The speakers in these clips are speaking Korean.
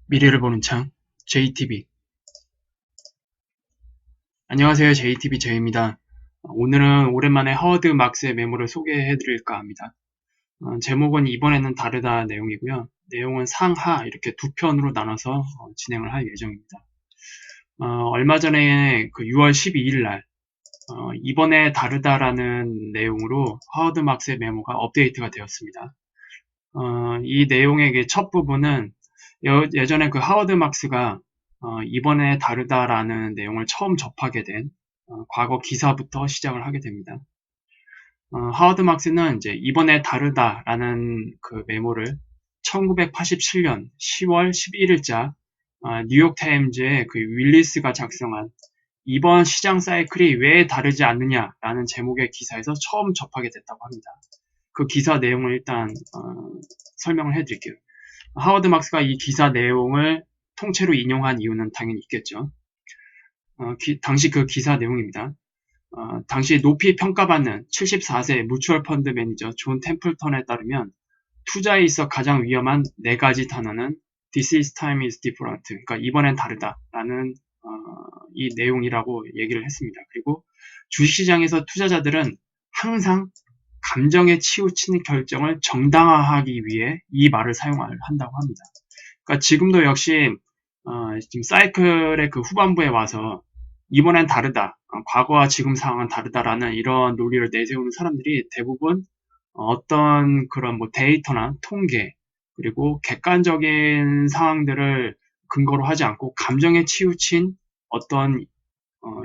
미래를 보는 창 JTB. 안녕하세요. JTB 제이입니다. 오늘은 오랜만에 하워드 막스의 메모를 소개해 드릴까 합니다. 제목은 이번에는 다르다 내용이고요. 내용은 상하 이렇게 두 편으로 나눠서 진행을 할 예정입니다. 얼마 전에 그 6월 12일 날 이번에 다르다라는 내용으로 하워드 막스의 메모가 업데이트가 되었습니다. 이 내용의 첫 부분은 예전에 그 하워드 막스가 이번에 다르다라는 내용을 처음 접하게 된 과거 기사부터 시작을 하게 됩니다. 하워드 막스는 이제 이번에 다르다라는 그 메모를 1987년 10월 11일자 뉴욕타임즈의 그 윌리스가 작성한 이번 시장 사이클이 왜 다르지 않느냐라는 제목의 기사에서 처음 접하게 됐다고 합니다. 그 기사 내용을 일단 설명을 해드릴게요. 하워드 막스가 이 기사 내용을 통째로 인용한 이유는 당연히 있겠죠. 당시 그 기사 내용입니다. 당시 높이 평가받는 74세 뮤추얼 펀드 매니저 존 템플턴에 따르면 투자에 있어 가장 위험한 네 가지 단어는 This time is different. 그러니까 이번엔 다르다라는 이 내용이라고 얘기를 했습니다. 그리고 주식시장에서 투자자들은 항상 감정에 치우치는 결정을 정당화하기 위해 이 말을 한다고 합니다. 그러니까 지금도 역시 지금 사이클의 그 후반부에 와서 이번엔 다르다, 과거와 지금 상황은 다르다라는 이런 논리를 내세우는 사람들이 대부분 어떤 그런 뭐 데이터나 통계 그리고 객관적인 상황들을 근거로 하지 않고 감정에 치우친 어떤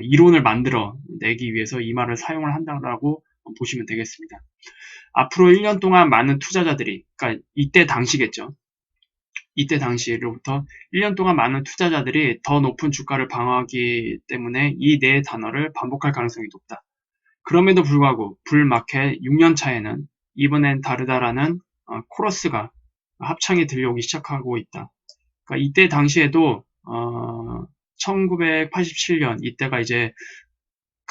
이론을 만들어 내기 위해서 이 말을 사용을 한다고 보시면 되겠습니다. 앞으로 1년 동안 많은 투자자들이, 그러니까 이때 당시겠죠. 이때 당시로부터 1년 동안 많은 투자자들이 더 높은 주가를 방어하기 때문에 이 네 단어를 반복할 가능성이 높다. 그럼에도 불구하고 불마켓 6년 차에는 이번엔 다르다라는 코러스가 합창이 들려오기 시작하고 있다. 그러니까 이때 당시에도 1987년 이때가 이제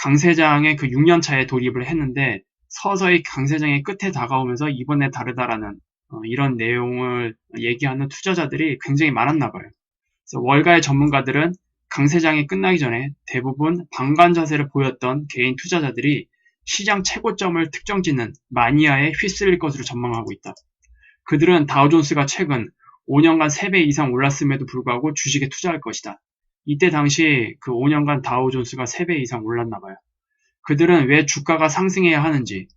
강세장의 그 6년 차에 돌입을 했는데 서서히 강세장의 끝에 다가오면서 이번에 다르다라는 이런 내용을 얘기하는 투자자들이 굉장히 많았나 봐요. 그래서 월가의 전문가들은 강세장이 끝나기 전에 대부분 방관 자세를 보였던 개인 투자자들이 시장 최고점을 특정짓는 마니아에 휩쓸릴 것으로 전망하고 있다. 그들은 다우존스가 최근 5년간 3배 이상 올랐음에도 불구하고 주식에 투자할 것이다. 이때 당시 그 5년간 다우존스가 3배 이상 올랐나 봐요. 그들은 왜 주가가 상승해야 하는지,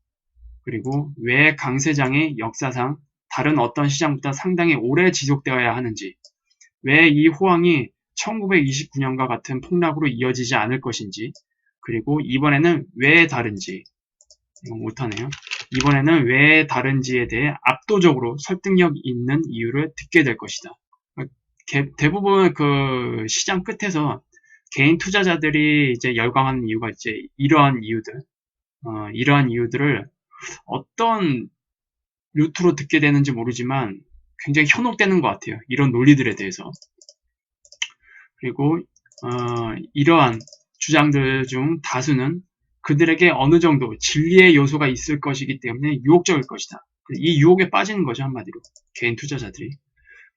그리고 왜 강세장이 역사상 다른 어떤 시장보다 상당히 오래 지속되어야 하는지, 왜 이 호황이 1929년과 같은 폭락으로 이어지지 않을 것인지, 그리고 이번에는 왜 다른지, 이거 못하네요. 이번에는 왜 다른지에 대해 압도적으로 설득력 있는 이유를 듣게 될 것이다. 대부분 그 시장 끝에서 개인 투자자들이 이제 열광하는 이유가 이제 이러한 이유들을 어떤 루트로 듣게 되는지 모르지만 굉장히 현혹되는 것 같아요. 이런 논리들에 대해서. 그리고 이러한 주장들 중 다수는 그들에게 어느 정도 진리의 요소가 있을 것이기 때문에 유혹적일 것이다. 이 유혹에 빠지는 거죠, 한마디로. 개인 투자자들이.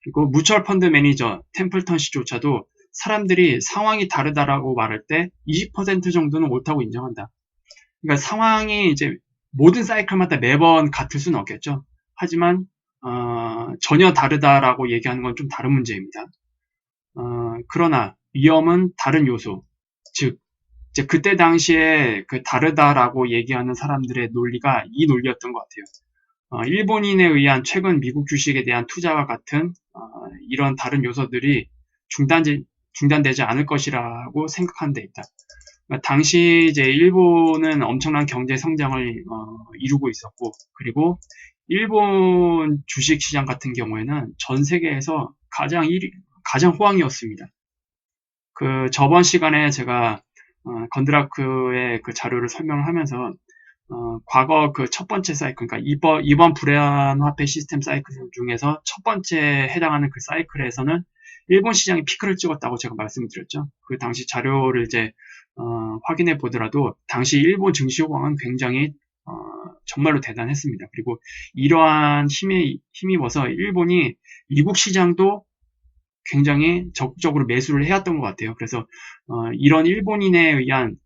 그리고 뮤추얼 펀드 매니저 템플턴 씨조차도 사람들이 상황이 다르다라고 말할 때 20% 정도는 옳다고 인정한다. 그러니까 상황이 이제 모든 사이클마다 매번 같을 수는 없겠죠. 하지만 전혀 다르다라고 얘기하는 건 좀 다른 문제입니다. 그러나 위험은 다른 요소, 즉 이제 그때 당시에 그 다르다라고 얘기하는 사람들의 논리가 이 논리였던 것 같아요. 일본인에 의한 최근 미국 주식에 대한 투자와 같은 이런 다른 요소들이 중단되지 않을 것이라고 생각하는 데 있다. 그러니까 당시 이제 일본은 엄청난 경제 성장을 이루고 있었고, 그리고 일본 주식 시장 같은 경우에는 전 세계에서 가장 호황이었습니다. 그 저번 시간에 제가 건드라크의 그 자료를 설명하면서 과거 그 첫 번째 사이클, 그러니까 이번 불안화폐 시스템 사이클 중에서 첫 번째 해당하는 그 사이클에서는 일본 시장이 피크를 찍었다고 제가 말씀을 드렸죠. 그 당시 자료를 이제 확인해 보더라도 당시 일본 증시 호황은 굉장히 정말로 대단했습니다. 그리고 이러한 힘에 힘입어서 일본이 미국 시장도 굉장히 적극적으로 매수를 해왔던 것 같아요. 그래서 이런 일본인에 의한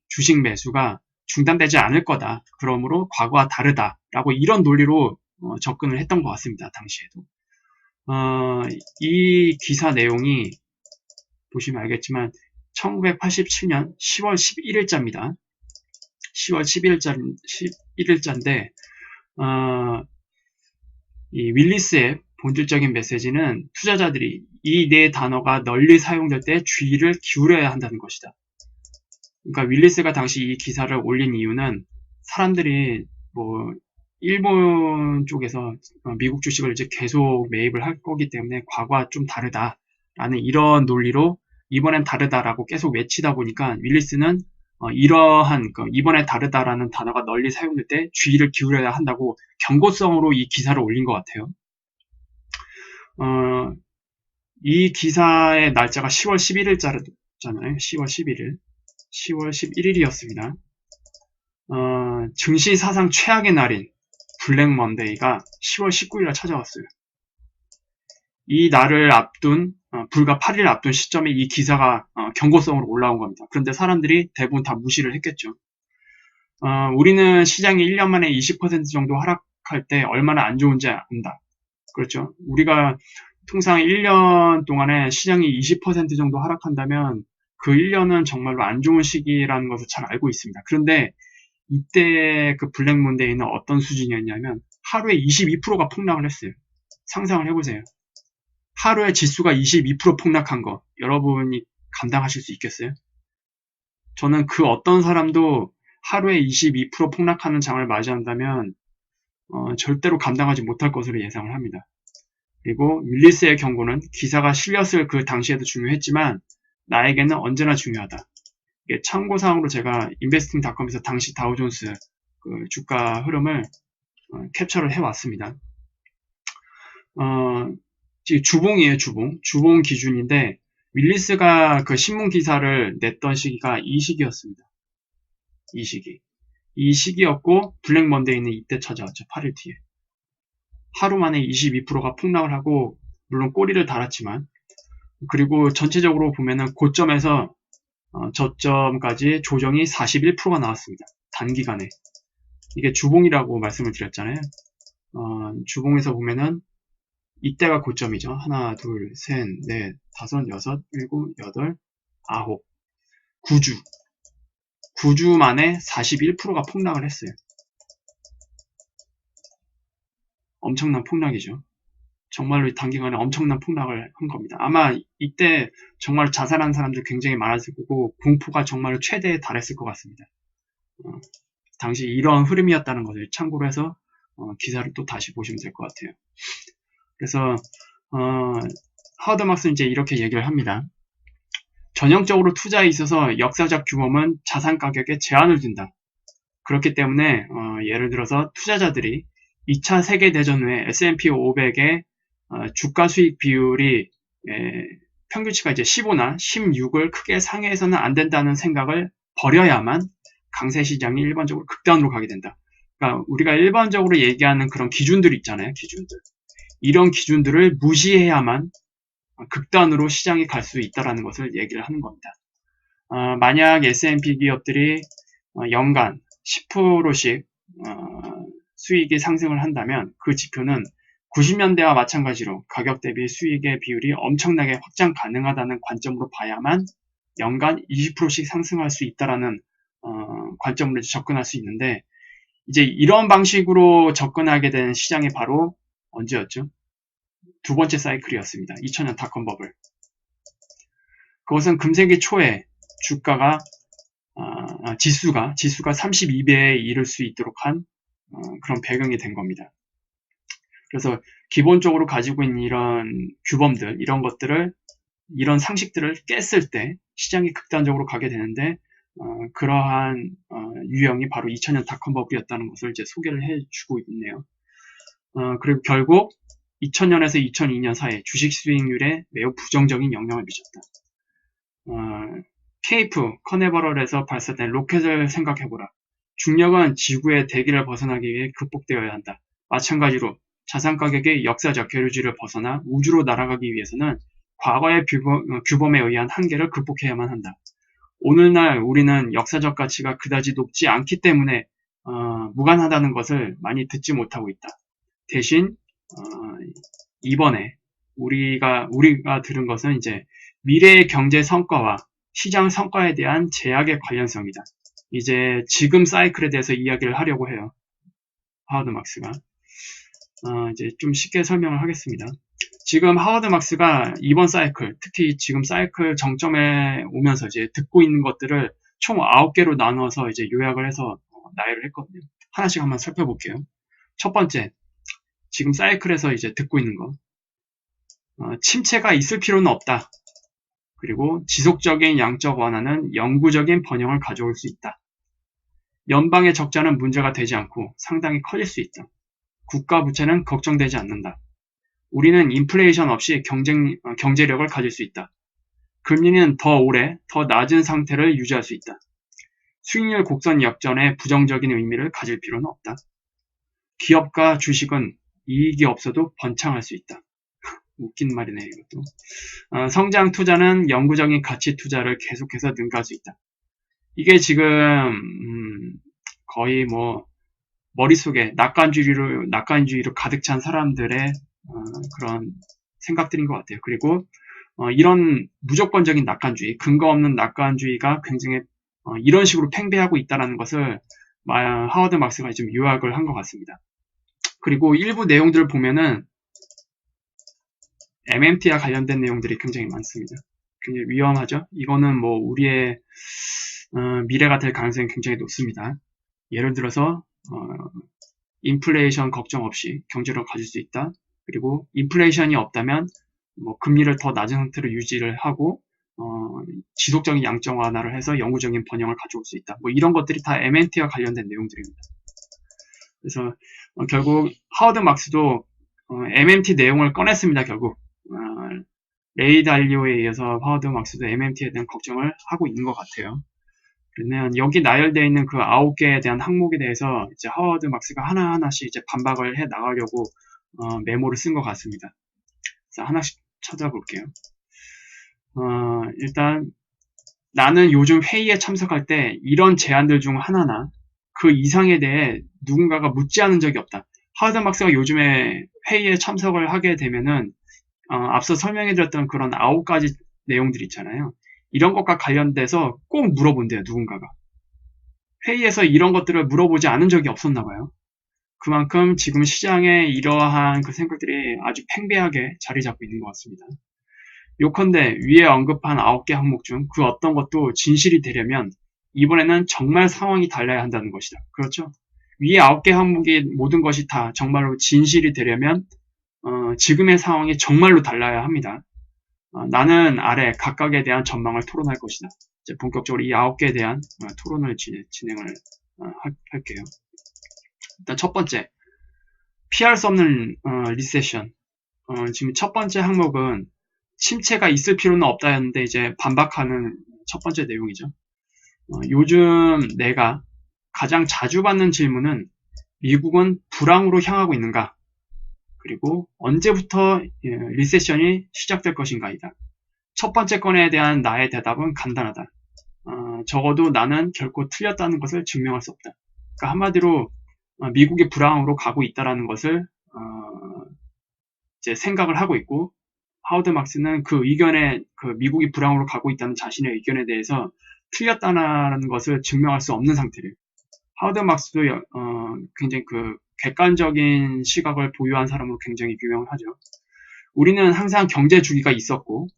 주식 매수가 중단되지 않을 거다. 그러므로 과거와 다르다라고 이런 논리로 접근을 했던 것 같습니다. 당시에도. 이 기사 내용이 보시면 알겠지만 1987년 10월 11일자입니다. 10월 11일자인데 이 윌리스의 본질적인 메시지는 투자자들이 이 네 단어가 널리 사용될 때 주의를 기울여야 한다는 것이다. 그러니까 윌리스가 당시 이 기사를 올린 이유는 사람들이 뭐 일본 쪽에서 미국 주식을 이제 계속 매입을 할 거기 때문에 과거와 좀 다르다라는 이런 논리로 이번엔 다르다라고 계속 외치다 보니까 윌리스는 이러한 이번에 다르다라는 단어가 널리 사용될 때 주의를 기울여야 한다고 경고성으로 이 기사를 올린 것 같아요. 이 기사의 날짜가 10월 11일자잖아요. 10월 11일. 10월 11일이었습니다. 증시 사상 최악의 날인 블랙 먼데이가 10월 19일에 찾아왔어요. 이 날을 앞둔 불과 8일 앞둔 시점에 이 기사가 경고성으로 올라온 겁니다. 그런데 사람들이 대부분 다 무시를 했겠죠. 우리는 시장이 1년 만에 20% 정도 하락할 때 얼마나 안 좋은지 안다. 그렇죠. 우리가 통상 1년 동안에 시장이 20% 정도 하락한다면 그 1년은 정말로 안 좋은 시기라는 것을 잘 알고 있습니다. 그런데 이때 그 블랙 먼데이는 어떤 수준이었냐면 하루에 22%가 폭락을 했어요. 상상을 해보세요. 하루에 지수가 22% 폭락한 거 여러분이 감당하실 수 있겠어요? 저는 그 어떤 사람도 하루에 22% 폭락하는 장을 맞이한다면 절대로 감당하지 못할 것으로 예상을 합니다. 그리고 윌리스의 경고는 기사가 실렸을 그 당시에도 중요했지만 나에게는 언제나 중요하다. 이게 참고사항으로 제가 인베스팅닷컴에서 당시 다우존스 그 주가 흐름을 캡처를 해왔습니다. 지금 주봉이에요, 주봉. 주봉 기준인데 윌리스가 그 신문 기사를 냈던 시기가 이 시기였습니다. 이 시기. 이 시기였고 블랙 먼데이는 이때 찾아왔죠. 8일 뒤에. 하루 만에 22%가 폭락을 하고 물론 꼬리를 달았지만 그리고 전체적으로 보면은 고점에서 저점까지 조정이 41%가 나왔습니다. 단기간에. 이게 주봉이라고 말씀을 드렸잖아요. 주봉에서 보면은 이때가 고점이죠. 하나, 둘, 셋, 넷, 다섯, 여섯, 일곱, 여덟, 아홉, 9주. 9주 만에 41%가 폭락을 했어요. 엄청난 폭락이죠. 정말로 단기간에 엄청난 폭락을 한 겁니다. 아마 이때 정말 자살한 사람들 굉장히 많았을 거고 공포가 정말 최대에 달했을 것 같습니다. 당시 이런 흐름이었다는 것을 참고로 해서 기사를 또 다시 보시면 될 것 같아요. 그래서 하워드 막스는 이제 이렇게 얘기를 합니다. 전형적으로 투자에 있어서 역사적 규모는 자산 가격에 제한을 둔다. 그렇기 때문에 예를 들어서 투자자들이 2차 세계대전 후에 S&P 500의 주가 수익 비율이 평균치가 이제 15나 16을 크게 상회해서는 안 된다는 생각을 버려야만 강세 시장이 일반적으로 극단으로 가게 된다. 그러니까 우리가 일반적으로 얘기하는 그런 기준들 있잖아요. 기준들. 이런 기준들을 무시해야만 극단으로 시장이 갈 수 있다는 것을 얘기를 하는 겁니다. 만약 S&P 기업들이 연간 10%씩 수익이 상승을 한다면 그 지표는 90년대와 마찬가지로 가격 대비 수익의 비율이 엄청나게 확장 가능하다는 관점으로 봐야만 연간 20%씩 상승할 수 있다는 관점으로 접근할 수 있는데 이제 이런 방식으로 접근하게 된 시장이 바로 언제였죠? 두 번째 사이클이었습니다. 2000년 닷컴 버블. 그것은 금세기 초에 주가가 지수가 32배에 이를 수 있도록 한 그런 배경이 된 겁니다. 그래서 기본적으로 가지고 있는 이런 규범들, 이런 것들을, 이런 상식들을 깼을 때 시장이 극단적으로 가게 되는데 그러한 유형이 바로 2000년 닷컴 버블이었다는 것을 이제 소개를 해주고 있네요. 그리고 결국 2000년에서 2002년 사이 주식 수익률에 매우 부정적인 영향을 미쳤다. 케이프, 커네버럴에서 발사된 로켓을 생각해보라. 중력은 지구의 대기를 벗어나기 위해 극복되어야 한다. 마찬가지로 자산 가격의 역사적 계류지를 벗어나 우주로 날아가기 위해서는 과거의 규범에 의한 한계를 극복해야만 한다. 오늘날 우리는 역사적 가치가 그다지 높지 않기 때문에 무관하다는 것을 많이 듣지 못하고 있다. 대신 이번에 우리가 들은 것은 이제 미래의 경제 성과와 시장 성과에 대한 제약의 관련성이다. 이제 지금 사이클에 대해서 이야기를 하려고 해요. 하워드 막스가. 이제 좀 쉽게 설명을 하겠습니다. 지금 하워드 막스가 이번 사이클, 특히 지금 사이클 정점에 오면서 이제 듣고 있는 것들을 총 9개로 나눠서 이제 요약을 해서 나열을 했거든요. 하나씩 한번 살펴볼게요. 첫 번째, 지금 사이클에서 이제 듣고 있는 거. 침체가 있을 필요는 없다. 그리고 지속적인 양적 완화는 영구적인 번영을 가져올 수 있다. 연방의 적자는 문제가 되지 않고 상당히 커질 수 있다. 국가 부채는 걱정되지 않는다. 우리는 인플레이션 없이 경제력을 가질 수 있다. 금리는 더 오래, 더 낮은 상태를 유지할 수 있다. 수익률 곡선 역전에 부정적인 의미를 가질 필요는 없다. 기업과 주식은 이익이 없어도 번창할 수 있다. 웃긴 말이네, 이것도. 성장 투자는 영구적인 가치 투자를 계속해서 능가할 수 있다. 이게 지금 거의 뭐 머릿속에 낙관주의로 가득 찬 사람들의 그런 생각들인 것 같아요. 그리고 이런 무조건적인 낙관주의, 근거 없는 낙관주의가 굉장히 이런 식으로 팽배하고 있다는 것을 하워드 막스가 좀 요약을 한 것 같습니다. 그리고 일부 내용들을 보면은 MMT와 관련된 내용들이 굉장히 많습니다. 굉장히 위험하죠. 이거는 뭐 우리의 미래가 될 가능성이 굉장히 높습니다. 예를 들어서 인플레이션 걱정 없이 경제력을 가질 수 있다. 그리고 인플레이션이 없다면 뭐 금리를 더 낮은 상태로 유지를 하고 지속적인 양적 완화를 해서 영구적인 번영을 가져올 수 있다. 뭐 이런 것들이 다 MMT와 관련된 내용들입니다. 그래서 결국 하워드 막스도 MMT 내용을 꺼냈습니다. 결국 레이 달리오에 이어서 하워드 막스도 MMT에 대한 걱정을 하고 있는 것 같아요. 그러면 여기 나열되어 있는 그 9개에 대한 항목에 대해서 이제 하워드 막스가 하나하나씩 이제 반박을 해 나가려고 메모를 쓴 것 같습니다. 자, 하나씩 찾아볼게요. 일단 나는 요즘 회의에 참석할 때 이런 제안들 중 하나나 그 이상에 대해 누군가가 묻지 않은 적이 없다. 하워드 막스가 요즘에 회의에 참석을 하게 되면은 앞서 설명해드렸던 그런 9가지 내용들 있잖아요. 이런 것과 관련돼서 꼭 물어본대요, 누군가가. 회의에서 이런 것들을 물어보지 않은 적이 없었나 봐요. 그만큼 지금 시장에 이러한 그 생각들이 아주 팽배하게 자리 잡고 있는 것 같습니다. 요컨대 위에 언급한 9개 항목 중 그 어떤 것도 진실이 되려면 이번에는 정말 상황이 달라야 한다는 것이다. 그렇죠? 위에 9개 항목의 모든 것이 다 정말로 진실이 되려면 지금의 상황이 정말로 달라야 합니다. 나는 아래 각각에 대한 전망을 토론할 것이다. 이제 본격적으로 이 9개에 대한 토론을 진행을 할게요. 일단 첫 번째, 피할 수 없는 리세션. 지금 첫 번째 항목은 침체가 있을 필요는 없다였는데 이제 반박하는 첫 번째 내용이죠. 요즘 내가 가장 자주 받는 질문은 미국은 불황으로 향하고 있는가? 그리고 언제부터 리세션이 시작될 것인가이다. 첫 번째 건에 대한 나의 대답은 간단하다. 적어도 나는 결코 틀렸다는 것을 증명할 수 없다. 그러니까 한마디로 미국이 불황으로 가고 있다는 것을 이제 생각을 하고 있고, 하워드 막스는 그 의견에, 그 미국이 불황으로 가고 있다는 자신의 의견에 대해서 틀렸다는 것을 증명할 수 없는 상태를. 하워드 막스도 굉장히 그 객관적인 시각을 보유한 사람으로 굉장히 유명하죠. 우리는 항상 경제 주기가 있었고,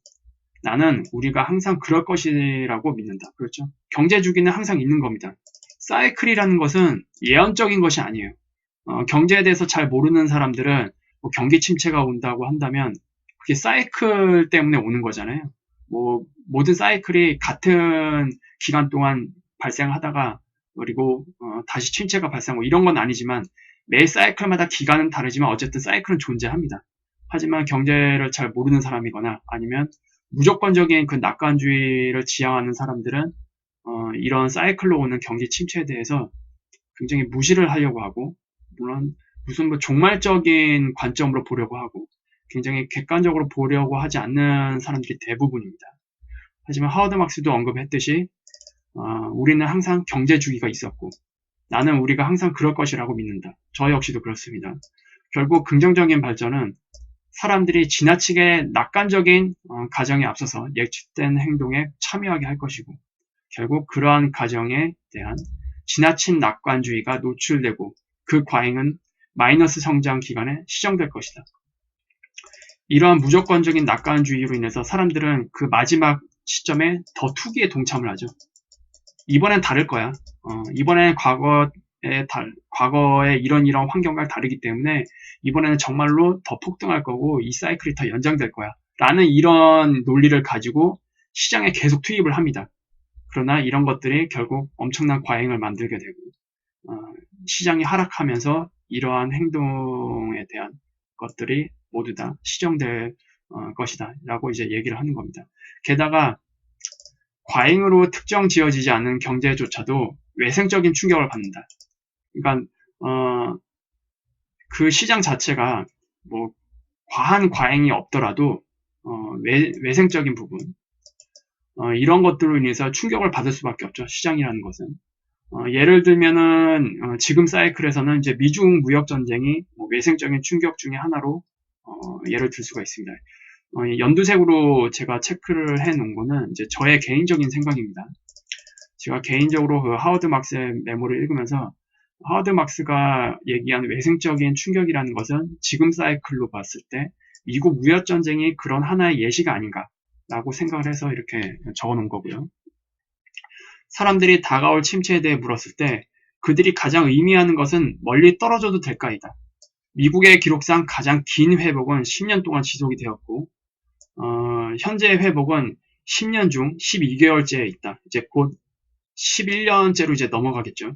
나는 우리가 항상 그럴 것이라고 믿는다. 그렇죠? 경제 주기는 항상 있는 겁니다. 사이클이라는 것은 예언적인 것이 아니에요. 경제에 대해서 잘 모르는 사람들은 뭐 경기 침체가 온다고 한다면 그게 사이클 때문에 오는 거잖아요. 뭐 모든 사이클이 같은 기간 동안 발생하다가 그리고 다시 침체가 발생하고 이런 건 아니지만 매 사이클마다 기간은 다르지만 어쨌든 사이클은 존재합니다. 하지만 경제를 잘 모르는 사람이거나 아니면 무조건적인 그 낙관주의를 지향하는 사람들은 이런 사이클로 오는 경기 침체에 대해서 굉장히 무시를 하려고 하고, 물론 무슨 뭐 종말적인 관점으로 보려고 하고, 굉장히 객관적으로 보려고 하지 않는 사람들이 대부분입니다. 하지만 하워드 막스도 언급했듯이 우리는 항상 경제 주기가 있었고 나는 우리가 항상 그럴 것이라고 믿는다. 저 역시도 그렇습니다. 결국 긍정적인 발전은 사람들이 지나치게 낙관적인 가정에 앞서서 예측된 행동에 참여하게 할 것이고 결국 그러한 가정에 대한 지나친 낙관주의가 노출되고 그 과잉은 마이너스 성장 기간에 시정될 것이다. 이러한 무조건적인 낙관주의로 인해서 사람들은 그 마지막 시점에 더 투기에 동참을 하죠. 이번엔 다를 거야. 이번엔 과거의 이런 환경과 다르기 때문에 이번에는 정말로 더 폭등할 거고 이 사이클이 더 연장될 거야. 라는 이런 논리를 가지고 시장에 계속 투입을 합니다. 그러나 이런 것들이 결국 엄청난 과잉을 만들게 되고 시장이 하락하면서 이러한 행동에 대한 것들이 모두 다 시정될 것이다 라고 이제 얘기를 하는 겁니다. 게다가 과잉으로 특정 지어지지 않는 경제조차도 외생적인 충격을 받는다. 그러니까 그 시장 자체가 뭐 과한 과잉이 없더라도 외생적인 부분 이런 것들로 인해서 충격을 받을 수밖에 없죠. 시장이라는 것은. 예를 들면은 지금 사이클에서는 이제 미중 무역 전쟁이 외생적인 충격 중에 하나로 예를 들 수가 있습니다. 연두색으로 제가 체크를 해 놓은 거는 이제 저의 개인적인 생각입니다. 제가 개인적으로 그 하워드 막스의 메모를 읽으면서 하워드 막스가 얘기한 외생적인 충격이라는 것은 지금 사이클로 봤을 때 미국 무역 전쟁이 그런 하나의 예시가 아닌가라고 생각을 해서 이렇게 적어 놓은 거고요. 사람들이 다가올 침체에 대해 물었을 때 그들이 가장 의미하는 것은 멀리 떨어져도 될까이다. 미국의 기록상 가장 긴 회복은 10년 동안 지속이 되었고 현재의 회복은 10년 중 12개월째에 있다. 이제 곧 11년째로 이제 넘어가겠죠.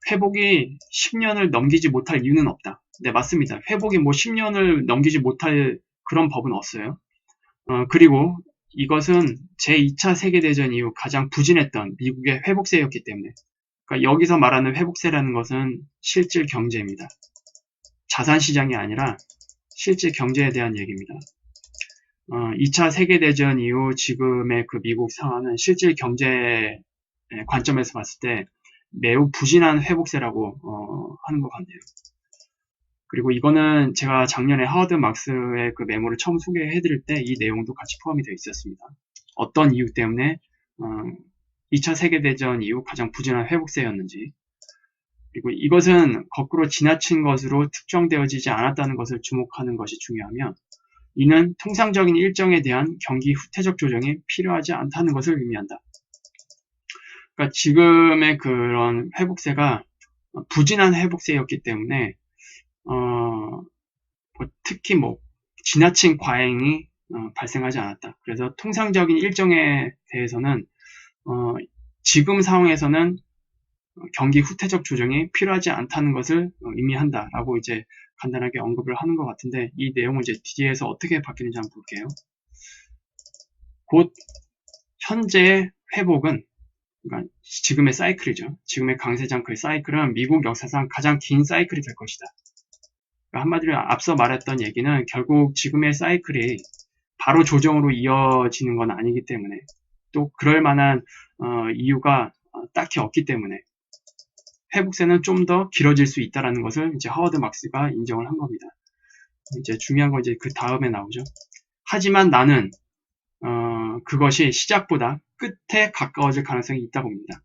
회복이 10년을 넘기지 못할 이유는 없다. 네, 맞습니다. 회복이 뭐 10년을 넘기지 못할 그런 법은 없어요. 그리고 이것은 제2차 세계대전 이후 가장 부진했던 미국의 회복세였기 때문에 그러니까 여기서 말하는 회복세라는 것은 실질 경제입니다. 자산시장이 아니라 실질 경제에 대한 얘기입니다. 2차 세계대전 이후 지금의 그 미국 상황은 실질 경제 관점에서 봤을 때 매우 부진한 회복세라고 하는 것 같네요. 그리고 이거는 제가 작년에 하워드 막스의 그 메모를 처음 소개해드릴 때 이 내용도 같이 포함이 되어 있었습니다. 어떤 이유 때문에 2차 세계대전 이후 가장 부진한 회복세였는지 그리고 이것은 거꾸로 지나친 것으로 특정되어지지 않았다는 것을 주목하는 것이 중요하며 이는 통상적인 일정에 대한 경기 후퇴적 조정이 필요하지 않다는 것을 의미한다. 그러니까 지금의 그런 회복세가 부진한 회복세였기 때문에 특히 지나친 과잉이 발생하지 않았다. 그래서 통상적인 일정에 대해서는 지금 상황에서는 경기 후퇴적 조정이 필요하지 않다는 것을 의미한다라고 이제 간단하게 언급을 하는 것 같은데 이 내용을 이제 뒤에서 어떻게 바뀌는지 한번 볼게요. 곧 현재의 회복은 그러니까 지금의 사이클이죠. 지금의 강세장 그 사이클은 미국 역사상 가장 긴 사이클이 될 것이다. 그러니까 한마디로 앞서 말했던 얘기는 결국 지금의 사이클이 바로 조정으로 이어지는 건 아니기 때문에 또 그럴 만한 이유가 딱히 없기 때문에 회복세는 좀 더 길어질 수 있다는 것을 이제 하워드 막스가 인정을 한 겁니다. 이제 중요한 건 이제 그 다음에 나오죠. 하지만 나는 그것이 시작보다 끝에 가까워질 가능성이 있다고 봅니다.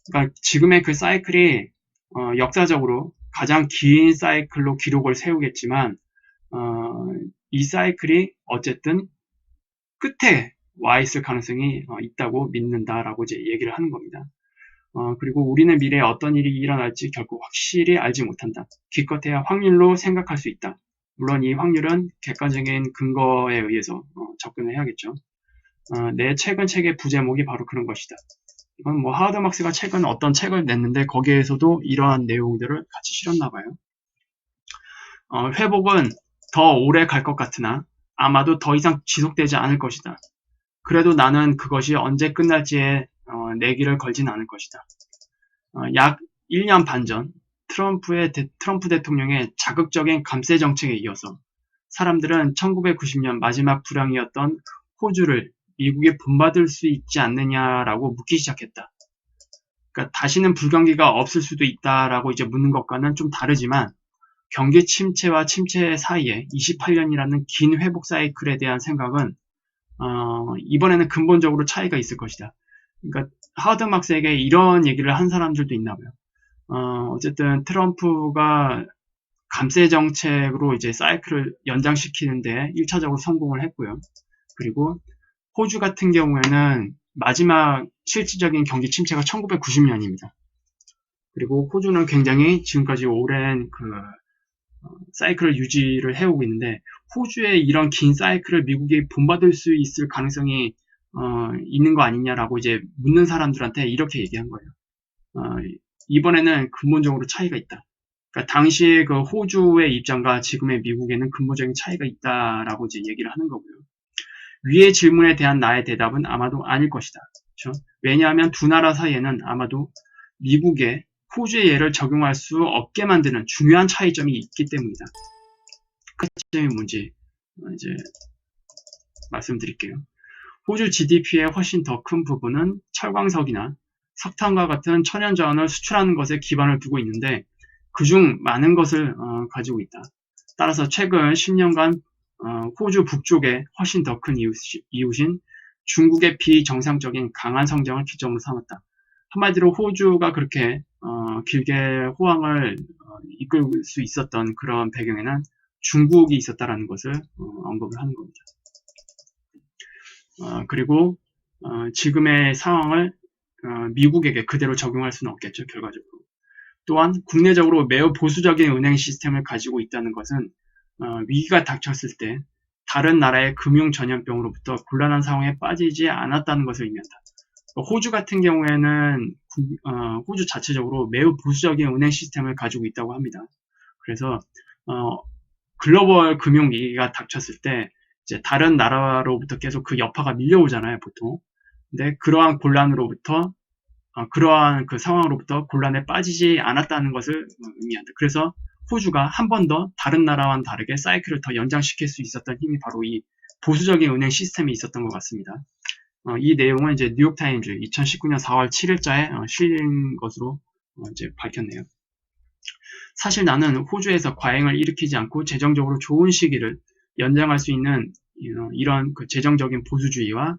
그러니까 지금의 그 사이클이 역사적으로 가장 긴 사이클로 기록을 세우겠지만 이 사이클이 어쨌든 끝에 와 있을 가능성이 있다고 믿는다라고 이제 얘기를 하는 겁니다. 그리고 우리는 미래에 어떤 일이 일어날지 결국 확실히 알지 못한다. 기껏해야 확률로 생각할 수 있다. 물론 이 확률은 객관적인 근거에 의해서 접근을 해야겠죠. 내 최근 책의 부제목이 바로 그런 것이다. 이건 뭐 하워드 막스가 최근 어떤 책을 냈는데 거기에서도 이러한 내용들을 같이 실었나 봐요. 회복은 더 오래 갈 것 같으나 아마도 더 이상 지속되지 않을 것이다. 그래도 나는 그것이 언제 끝날지에 내기를 걸진 않을 것이다. 약 1년 반 전 트럼프 대통령의 자극적인 감세 정책에 이어서 사람들은 1990년 마지막 불황이었던 호주를 미국에 본받을 수 있지 않느냐라고 묻기 시작했다. 그러니까 다시는 불경기가 없을 수도 있다라고 이제 묻는 것과는 좀 다르지만 경기 침체와 침체 사이에 28년이라는 긴 회복 사이클에 대한 생각은 이번에는 근본적으로 차이가 있을 것이다. 그러니까 하워드 막스에게 이런 얘기를 한 사람들도 있나 봐요. 어쨌든 트럼프가 감세 정책으로 이제 사이클을 연장시키는데 1차적으로 성공을 했고요. 그리고 호주 같은 경우에는 마지막 실질적인 경기 침체가 1990년입니다. 그리고 호주는 굉장히 지금까지 오랜 사이클을 유지를 해오고 있는데 호주의 이런 긴 사이클을 미국이 본받을 수 있을 가능성이 있는 거 아니냐라고 이제 묻는 사람들한테 이렇게 얘기한 거예요. 이번에는 근본적으로 차이가 있다. 그러니까 당시의 그 호주의 입장과 지금의 미국에는 근본적인 차이가 있다라고 이제 얘기를 하는 거고요. 위의 질문에 대한 나의 대답은 아마도 아닐 것이다. 그렇죠? 왜냐하면 두 나라 사이에는 아마도 미국의 호주의 예를 적용할 수 없게 만드는 중요한 차이점이 있기 때문이다. 그 차이점이 뭔지 이제 말씀드릴게요. 호주 GDP의 훨씬 더 큰 부분은 철광석이나 석탄과 같은 천연자원을 수출하는 것에 기반을 두고 있는데 그중 많은 것을 가지고 있다. 따라서 최근 10년간 호주 북쪽에 훨씬 더 큰 이웃인 중국의 비정상적인 강한 성장을 기점으로 삼았다. 한마디로 호주가 그렇게 길게 호황을 이끌 수 있었던 그런 배경에는 중국이 있었다라는 것을 언급을 하는 겁니다. 그리고 지금의 상황을 미국에게 그대로 적용할 수는 없겠죠, 결과적으로. 또한 국내적으로 매우 보수적인 은행 시스템을 가지고 있다는 것은 위기가 닥쳤을 때 다른 나라의 금융 전염병으로부터 곤란한 상황에 빠지지 않았다는 것을 의미한다. 호주 같은 경우에는 호주 자체적으로 매우 보수적인 은행 시스템을 가지고 있다고 합니다. 그래서 글로벌 금융위기가 닥쳤을 때 이제 다른 나라로부터 계속 그 여파가 밀려오잖아요, 보통. 근데 그러한 곤란으로부터 그러한 그 상황으로부터 곤란에 빠지지 않았다는 것을 의미한다. 그래서 호주가 한 번 더 다른 나라와는 다르게 사이클을 더 연장시킬 수 있었던 힘이 바로 이 보수적인 은행 시스템이 있었던 것 같습니다. 이 내용은 이제 뉴욕타임즈 2019년 4월 7일자에 실린 것으로 이제 밝혔네요. 사실 나는 호주에서 과잉을 일으키지 않고 재정적으로 좋은 시기를 연장할 수 있는 이런 그 재정적인 보수주의와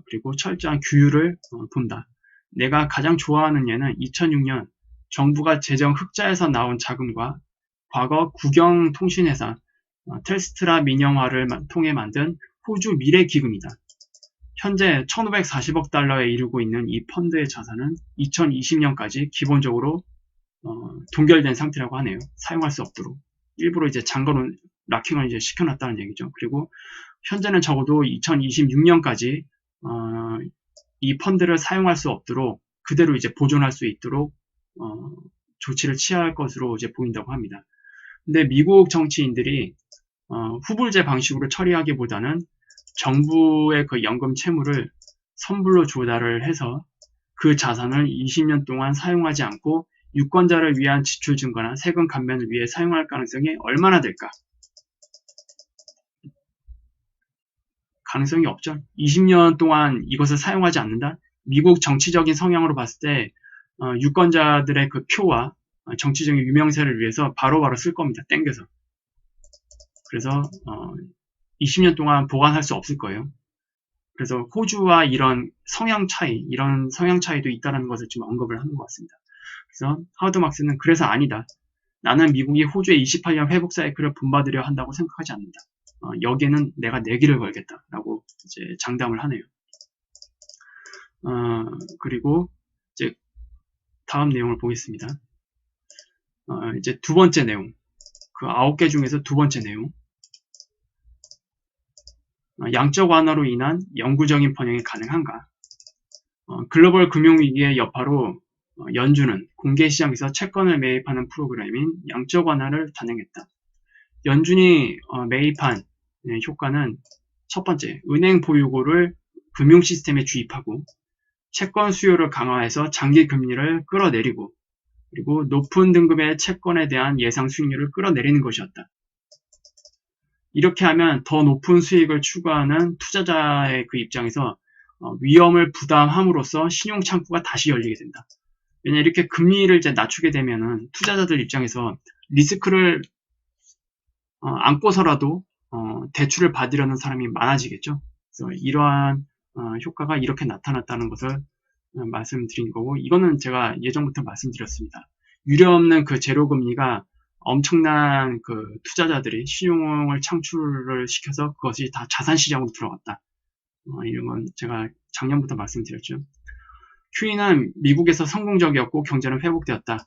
그리고 철저한 규율을 본다. 내가 가장 좋아하는 예는 2006년 정부가 재정 흑자에서 나온 자금과 과거 국영통신회사 텔스트라 민영화를 통해 만든 호주 미래기금이다. 현재 1540억 달러에 이르고 있는 이 펀드의 자산은 2020년까지 기본적으로 동결된 상태라고 하네요. 사용할 수 없도록. 일부러 이제 잠궈놓은 락킹을 이제 시켜놨다는 얘기죠. 그리고 현재는 적어도 2026년까지 이 펀드를 사용할 수 없도록 그대로 이제 보존할 수 있도록 조치를 취할 것으로 이제 보인다고 합니다. 근데 미국 정치인들이 후불제 방식으로 처리하기보다는 정부의 그 연금 채무를 선불로 조달을 해서 그 자산을 20년 동안 사용하지 않고 유권자를 위한 지출 증가나 세금 감면을 위해 사용할 가능성이 얼마나 될까? 가능성이 없죠. 20년 동안 이것을 사용하지 않는다? 미국 정치적인 성향으로 봤을 때 유권자들의 그 표와 정치적인 유명세를 위해서 바로바로 쓸 겁니다. 땡겨서. 그래서 20년 동안 보관할 수 없을 거예요. 그래서 호주와 이런 성향 차이도 있다는 것을 좀 언급을 하는 것 같습니다. 그래서 하워드 막스는 그래서 아니다. 나는 미국이 호주의 28년 회복 사이클을 본받으려 한다고 생각하지 않는다. 여기에는 내가 내기를 걸겠다라고 이제 장담을 하네요. 그리고 이제 다음 내용을 보겠습니다. 이제 두 번째 내용. 그 9개 중에서 두 번째 내용. 양적 완화로 인한 영구적인 번영이 가능한가? 글로벌 금융위기의 여파로 연준은 공개시장에서 채권을 매입하는 프로그램인 양적 완화를 단행했다. 연준이 매입한 효과는 첫 번째, 은행 보유고를 금융 시스템에 주입하고 채권 수요를 강화해서 장기 금리를 끌어내리고 그리고 높은 등급의 채권에 대한 예상 수익률을 끌어내리는 것이었다. 이렇게 하면 더 높은 수익을 추구하는 투자자의 그 입장에서 위험을 부담함으로써 신용 창구가 다시 열리게 된다. 왜냐 이렇게 금리를 이제 낮추게 되면은 투자자들 입장에서 리스크를 안고서라도 대출을 받으려는 사람이 많아지겠죠. 그래서 이러한 효과가 이렇게 나타났다는 것을 말씀드린 거고, 이거는 제가 예전부터 말씀드렸습니다. 유례없는 그 제로금리가 엄청난 그 투자자들이 신용을 창출을 시켜서 그것이 다 자산시장으로 들어갔다. 이런 건 제가 작년부터 말씀드렸죠. QE는 미국에서 성공적이었고 경제는 회복되었다.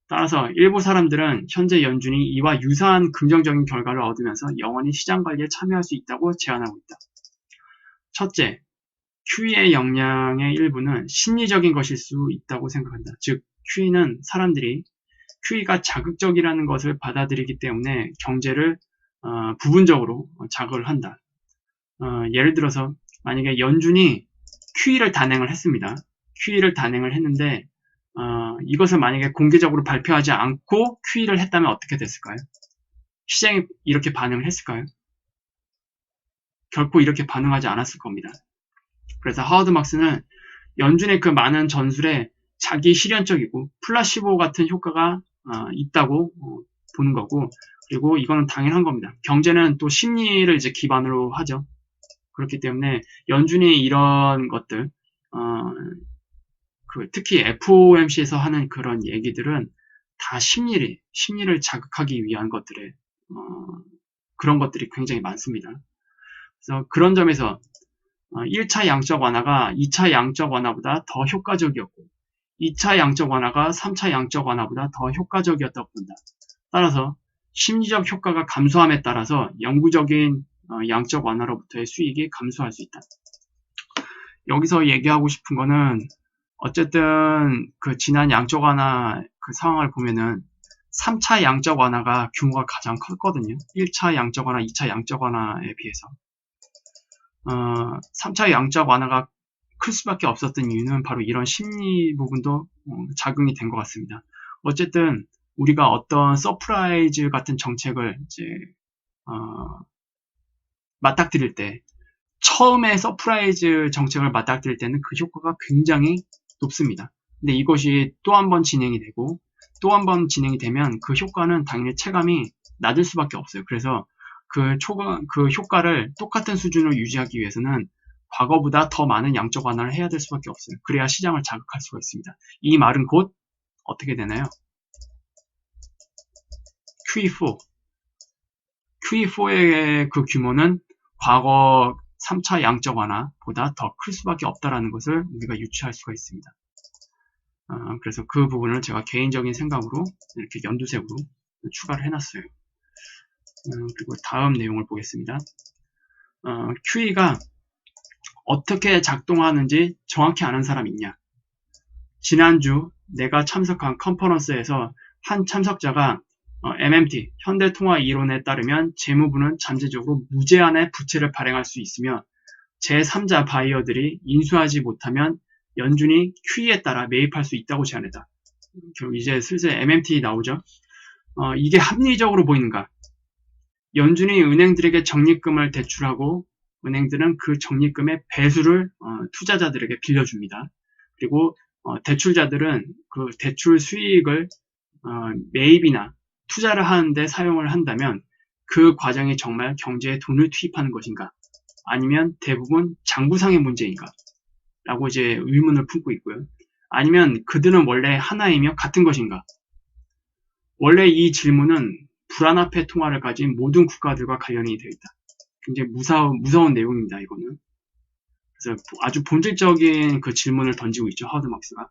따라서 일부 사람들은 현재 연준이 이와 유사한 긍정적인 결과를 얻으면서 영원히 시장 관리에 참여할 수 있다고 제안하고 있다. 첫째, QE의 역량의 일부는 심리적인 것일 수 있다고 생각한다. 즉, QE는 사람들이 QE가 자극적이라는 것을 받아들이기 때문에 경제를 부분적으로 자극을 한다. 예를 들어서 만약에 연준이 QE를 단행을 했습니다. QE를 단행을 했는데 이것을 만약에 공개적으로 발표하지 않고 QE를 했다면 어떻게 됐을까요? 시장이 이렇게 반응을 했을까요? 결코 이렇게 반응하지 않았을 겁니다. 그래서 하워드 막스는 연준의 그 많은 전술에 자기 실현적이고 플라시보 같은 효과가 있다고 보는 거고, 그리고 이거는 당연한 겁니다. 경제는 또 심리를 이제 기반으로 하죠. 그렇기 때문에 연준이 이런 것들, 특히 FOMC에서 하는 그런 얘기들은 다 심리를 자극하기 위한 것들에 그런 것들이 굉장히 많습니다. 그래서 그런 점에서 1차 양적 완화가 2차 양적 완화보다 더 효과적이었고 2차 양적 완화가 3차 양적 완화보다 더 효과적이었다고 본다. 따라서 심리적 효과가 감소함에 따라서 영구적인 양적 완화로부터의 수익이 감소할 수 있다. 여기서 얘기하고 싶은 거는 어쨌든 그 지난 양적 완화 그 상황을 보면은 3차 양적 완화가 규모가 가장 컸거든요. 1차 양적 완화, 2차 양적 완화에 비해서. 3차 양적 완화가 클 수밖에 없었던 이유는 바로 이런 심리 부분도 작용이 된 것 같습니다. 어쨌든 우리가 어떤 서프라이즈 같은 정책을 이제 맞닥뜨릴 때, 처음에 서프라이즈 정책을 맞닥뜨릴 때는 그 효과가 굉장히 높습니다. 근데 이것이 또 한 번 진행이 되고 또 한 번 진행이 되면 그 효과는 당연히 체감이 낮을 수밖에 없어요. 그래서 그 효과를 똑같은 수준으로 유지하기 위해서는 과거보다 더 많은 양적 완화를 해야 될 수밖에 없어요. 그래야 시장을 자극할 수가 있습니다. 이 말은 곧 어떻게 되나요? QE4. QE4의 그 규모는 과거 3차 양적 완화보다 더 클 수밖에 없다는 것을 우리가 유추할 수가 있습니다. 그래서 그 부분을 제가 개인적인 생각으로 이렇게 연두색으로 추가를 해놨어요. 그리고 다음 내용을 보겠습니다. QE가 어떻게 작동하는지 정확히 아는 사람이 있냐? 지난주 내가 참석한 컨퍼런스에서 한 참석자가 MMT, 현대통화이론에 따르면 재무부는 잠재적으로 무제한의 부채를 발행할 수 있으며 제3자 바이어들이 인수하지 못하면 연준이 QE에 따라 매입할 수 있다고 제안했다. 이제 슬슬 MMT 나오죠. 이게 합리적으로 보이는가? 연준이 은행들에게 적립금을 대출하고 은행들은 그 적립금의 배수를 투자자들에게 빌려줍니다. 그리고 대출자들은 그 대출 수익을 매입이나 투자를 하는데 사용을 한다면 그 과정이 정말 경제에 돈을 투입하는 것인가? 아니면 대부분 장부상의 문제인가? 라고 이제 의문을 품고 있고요. 아니면 그들은 원래 하나이며 같은 것인가? 원래 이 질문은 불안화폐 통화를 가진 모든 국가들과 관련이 되어 있다. 굉장히 무서운 내용입니다, 이거는. 그래서 아주 본질적인 그 질문을 던지고 있죠, 하워드 막스가.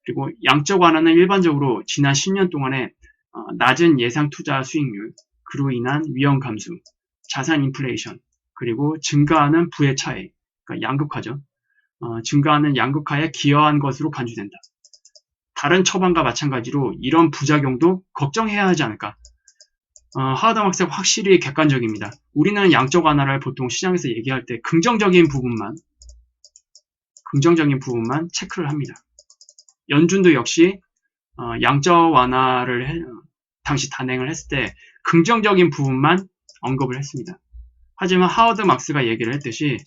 그리고 양적 완화는 일반적으로 지난 10년 동안에 낮은 예상 투자 수익률, 그로 인한 위험 감소, 자산 인플레이션, 그리고 증가하는 부의 차익, 그러니까 양극화죠. 증가하는 양극화에 기여한 것으로 간주된다. 다른 처방과 마찬가지로 이런 부작용도 걱정해야 하지 않을까? 하워드 막스가 확실히 객관적입니다. 우리는 양적 완화를 보통 시장에서 얘기할 때 긍정적인 부분만 체크를 합니다. 연준도 역시 양적 완화를 당시 단행을 했을 때 긍정적인 부분만 언급을 했습니다. 하지만 하워드 막스가 얘기를 했듯이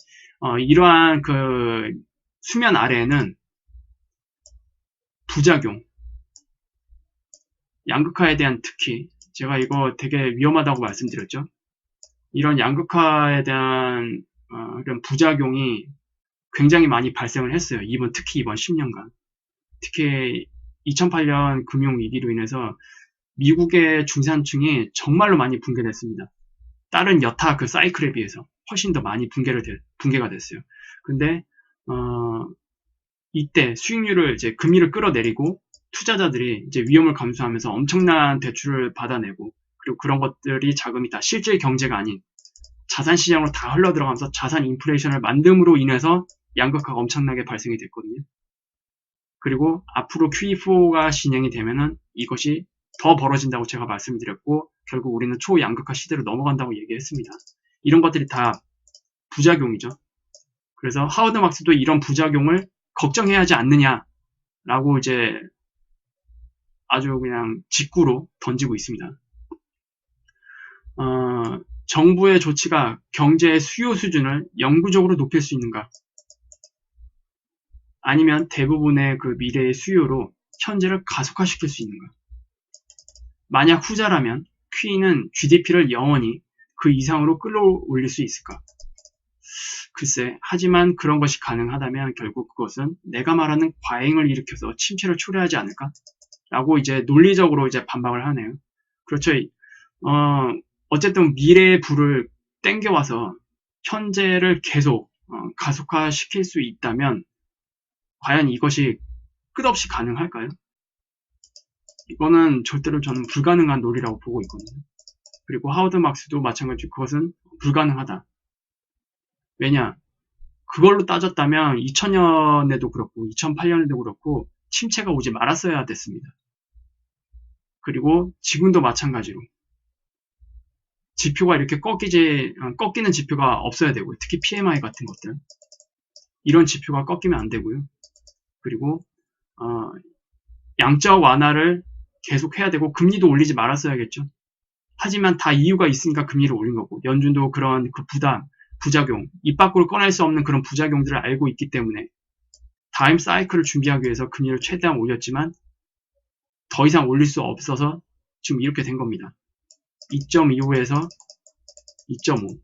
이러한 그 수면 아래에는 부작용, 양극화에 대한 특히 제가 이거 되게 위험하다고 말씀드렸죠. 이런 양극화에 대한 이런 부작용이 굉장히 많이 발생을 했어요. 특히 이번 10년간. 특히 2008년 금융위기로 인해서 미국의 중산층이 정말로 많이 붕괴됐습니다. 다른 여타 그 사이클에 비해서 훨씬 더 많이 붕괴가 됐어요. 근데 이때 수익률을 이제 금리를 끌어내리고 투자자들이 이제 위험을 감수하면서 엄청난 대출을 받아내고 그리고 그런 것들이 자금이 다 실제 경제가 아닌 자산 시장으로 다 흘러 들어가면서 자산 인플레이션을 만듦으로 인해서 양극화가 엄청나게 발생이 됐거든요. 그리고 앞으로 QE4가 진행이 되면은 이것이 더 벌어진다고 제가 말씀드렸고 결국 우리는 초양극화 시대로 넘어간다고 얘기했습니다. 이런 것들이 다 부작용이죠. 그래서 하워드 막스도 이런 부작용을 걱정해야 하지 않느냐라고 이제 아주 그냥 직구로 던지고 있습니다. 정부의 조치가 경제의 수요 수준을 영구적으로 높일 수 있는가? 아니면 대부분의 그 미래의 수요로 현재를 가속화시킬 수 있는가? 만약 후자라면 QE는 GDP를 영원히 그 이상으로 끌어올릴 수 있을까? 글쎄, 하지만 그런 것이 가능하다면 결국 그것은 내가 말하는 과잉을 일으켜서 침체를 초래하지 않을까? 라고 이제 논리적으로 이제 반박을 하네요. 그렇죠. 어쨌든 미래의 불을 땡겨와서 현재를 계속 가속화시킬 수 있다면 과연 이것이 끝없이 가능할까요? 이거는 절대로 저는 불가능한 논리라고 보고 있거든요. 그리고 하워드 막스도 마찬가지로 그것은 불가능하다. 왜냐? 그걸로 따졌다면 2000년에도 그렇고 2008년에도 그렇고 침체가 오지 말았어야 됐습니다. 그리고 지금도 마찬가지로 지표가 이렇게 꺾이는 지표가 없어야 되고요. 특히 PMI 같은 것들. 이런 지표가 꺾이면 안 되고요. 그리고 양적 완화를 계속 해야 되고 금리도 올리지 말았어야겠죠. 하지만 다 이유가 있으니까 금리를 올린 거고 연준도 그런 그 부작용, 입 밖으로 꺼낼 수 없는 그런 부작용들을 알고 있기 때문에 다음 사이클을 준비하기 위해서 금리를 최대한 올렸지만 더 이상 올릴 수 없어서 지금 이렇게 된 겁니다. 2.25에서 2.5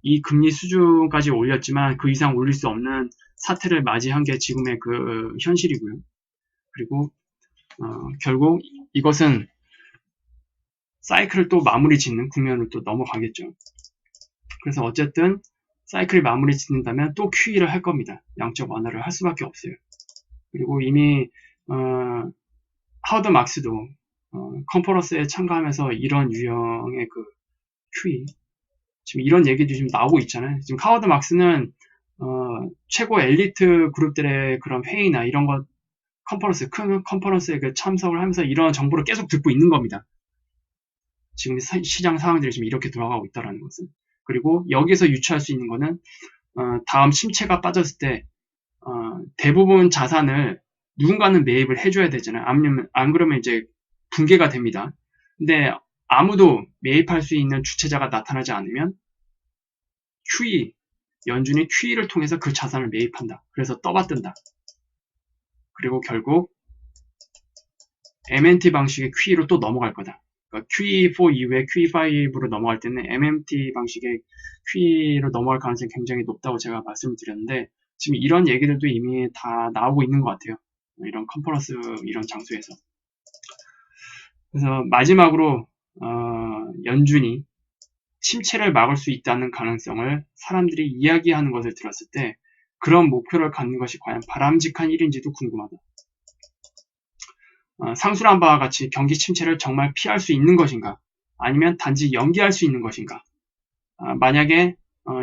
이 금리 수준까지 올렸지만 그 이상 올릴 수 없는 사태를 맞이한 게 지금의 그 현실이고요. 그리고 결국 이것은 사이클을 또 마무리 짓는 국면을 또 넘어가겠죠. 그래서 어쨌든 사이클이 마무리 짓는다면 또 QE를 할 겁니다. 양적 완화를 할 수밖에 없어요. 그리고 이미 하워드 막스도 컨퍼런스에 참가하면서 이런 유형의 그 QE 지금 이런 얘기도 지금 나오고 있잖아요. 지금 하워드 막스는 최고 엘리트 그룹들의 그런 회의나 이런 것 큰 컨퍼런스에 참석을 하면서 이런 정보를 계속 듣고 있는 겁니다. 지금 시장 상황들이 지금 이렇게 돌아가고 있다는 것은. 그리고 여기서 유추할 수 있는 거는 다음 침체가 빠졌을 때 대부분 자산을 누군가는 매입을 해줘야 되잖아요. 안 그러면 이제 붕괴가 됩니다. 근데 아무도 매입할 수 있는 주체자가 나타나지 않으면 연준이 QE를 통해서 그 자산을 매입한다. 그래서 떠받든다. 그리고 결국 MMT 방식의 QE로 또 넘어갈 거다. 그러니까 QE4 이후에 QE5로 넘어갈 때는 MMT 방식의 QE로 넘어갈 가능성이 굉장히 높다고 제가 말씀을 드렸는데 지금 이런 얘기들도 이미 다 나오고 있는 것 같아요. 이런 컨퍼런스 이런 장소에서. 그래서 마지막으로 연준이 침체를 막을 수 있다는 가능성을 사람들이 이야기하는 것을 들었을 때 그런 목표를 갖는 것이 과연 바람직한 일인지도 궁금하다. 상술한 바와 같이 경기 침체를 정말 피할 수 있는 것인가? 아니면 단지 연기할 수 있는 것인가? 만약에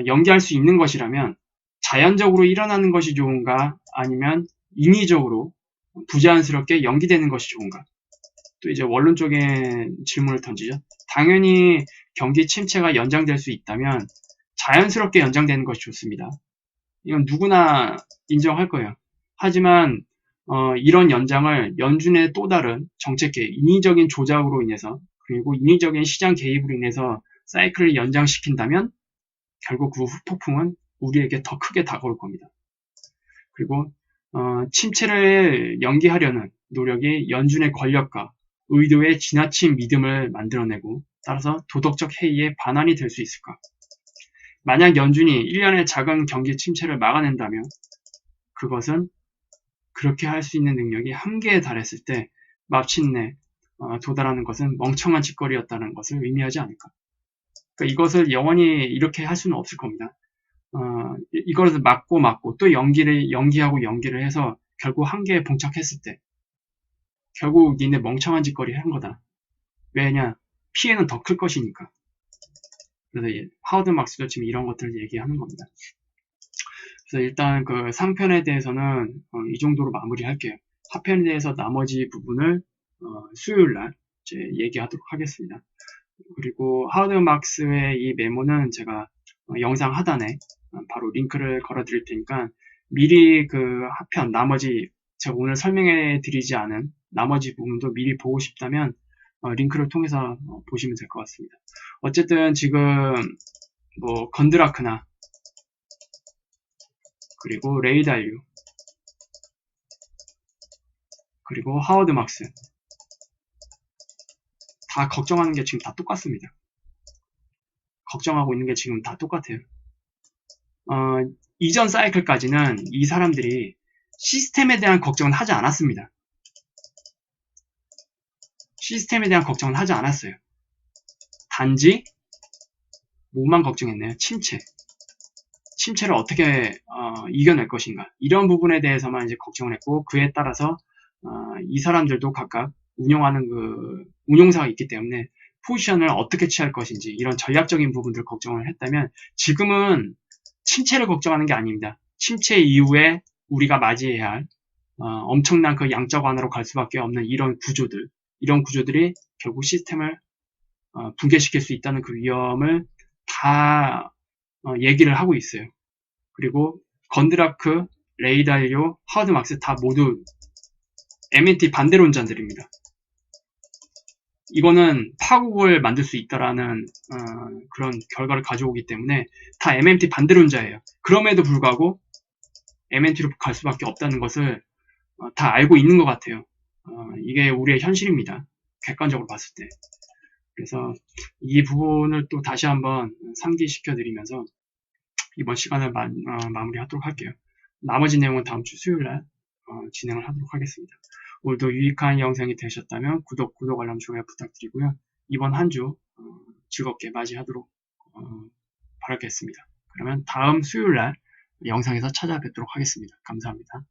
연기할 수 있는 것이라면 자연적으로 일어나는 것이 좋은가? 아니면 인위적으로 부자연스럽게 연기되는 것이 좋은가? 또 이제 원론적인 질문을 던지죠. 당연히 경기 침체가 연장될 수 있다면 자연스럽게 연장되는 것이 좋습니다. 이건 누구나 인정할 거예요. 하지만 이런 연장을 연준의 또 다른 정책계, 인위적인 조작으로 인해서 그리고 인위적인 시장 개입으로 인해서 사이클을 연장시킨다면 결국 그 폭풍은 우리에게 더 크게 다가올 겁니다. 그리고 침체를 연기하려는 노력이 연준의 권력과 의도의 지나친 믿음을 만들어내고 따라서 도덕적 해이의 반환이 될 수 있을까? 만약 연준이 1년의 작은 경기 침체를 막아낸다면 그것은 그렇게 할 수 있는 능력이 한계에 달했을 때 마침내 도달하는 것은 멍청한 짓거리였다는 것을 의미하지 않을까? 그러니까 이것을 영원히 이렇게 할 수는 없을 겁니다. 이것을 막고 또 연기하고 연기를 해서 결국 한계에 봉착했을 때 결국 니네 멍청한 짓거리 한 거다. 왜냐? 피해는 더 클 것이니까. 그래서 하워드 막스도 지금 이런 것들을 얘기하는 겁니다. 그래서 일단 그 상편에 대해서는 이 정도로 마무리할게요. 하편에 대해서 나머지 부분을 수요일날 이제 얘기하도록 하겠습니다. 그리고 하워드 막스의 이 메모는 제가 영상 하단에 바로 링크를 걸어 드릴 테니까 미리 그 하편 나머지 제가 오늘 설명해 드리지 않은 나머지 부분도 미리 보고 싶다면 링크를 통해서 보시면 될 것 같습니다. 어쨌든 지금 뭐 건드라크나 그리고 레이 달류 그리고 하워드 막스 다 걱정하는 게 지금 다 똑같습니다. 걱정하고 있는 게 지금 다 똑같아요. 이전 사이클까지는 이 사람들이 시스템에 대한 걱정은 하지 않았습니다. 시스템에 대한 걱정은 하지 않았어요. 단지 뭐만 걱정했네요. 침체를 어떻게 이겨낼 것인가 이런 부분에 대해서만 이제 걱정을 했고 그에 따라서 이 사람들도 각각 운영하는 그 운용사가 있기 때문에 포지션을 어떻게 취할 것인지 이런 전략적인 부분들 걱정을 했다면 지금은 침체를 걱정하는 게 아닙니다. 침체 이후에 우리가 맞이해야 할 엄청난 그 양적 완화로 갈 수밖에 없는 이런 구조들이 결국 시스템을 붕괴시킬 수 있다는 그 위험을 다 얘기를 하고 있어요. 그리고 건드라크, 레이 달리오, 하워드 막스 다 모두 MNT 반대론자들입니다. 이거는 파국을 만들 수 있다라는 그런 결과를 가져오기 때문에 다 MMT 반대론자예요. 그럼에도 불구하고 MMT로 갈 수밖에 없다는 것을 다 알고 있는 것 같아요. 이게 우리의 현실입니다. 객관적으로 봤을 때. 그래서 이 부분을 또 다시 한번 상기시켜 드리면서 이번 시간을 마무리하도록 할게요. 나머지 내용은 다음 주 수요일날 진행을 하도록 하겠습니다. 오늘도 유익한 영상이 되셨다면 구독, 알람, 좋아요 부탁드리고요. 이번 한 주 즐겁게 맞이하도록 바라겠습니다. 그러면 다음 수요일날 영상에서 찾아뵙도록 하겠습니다. 감사합니다.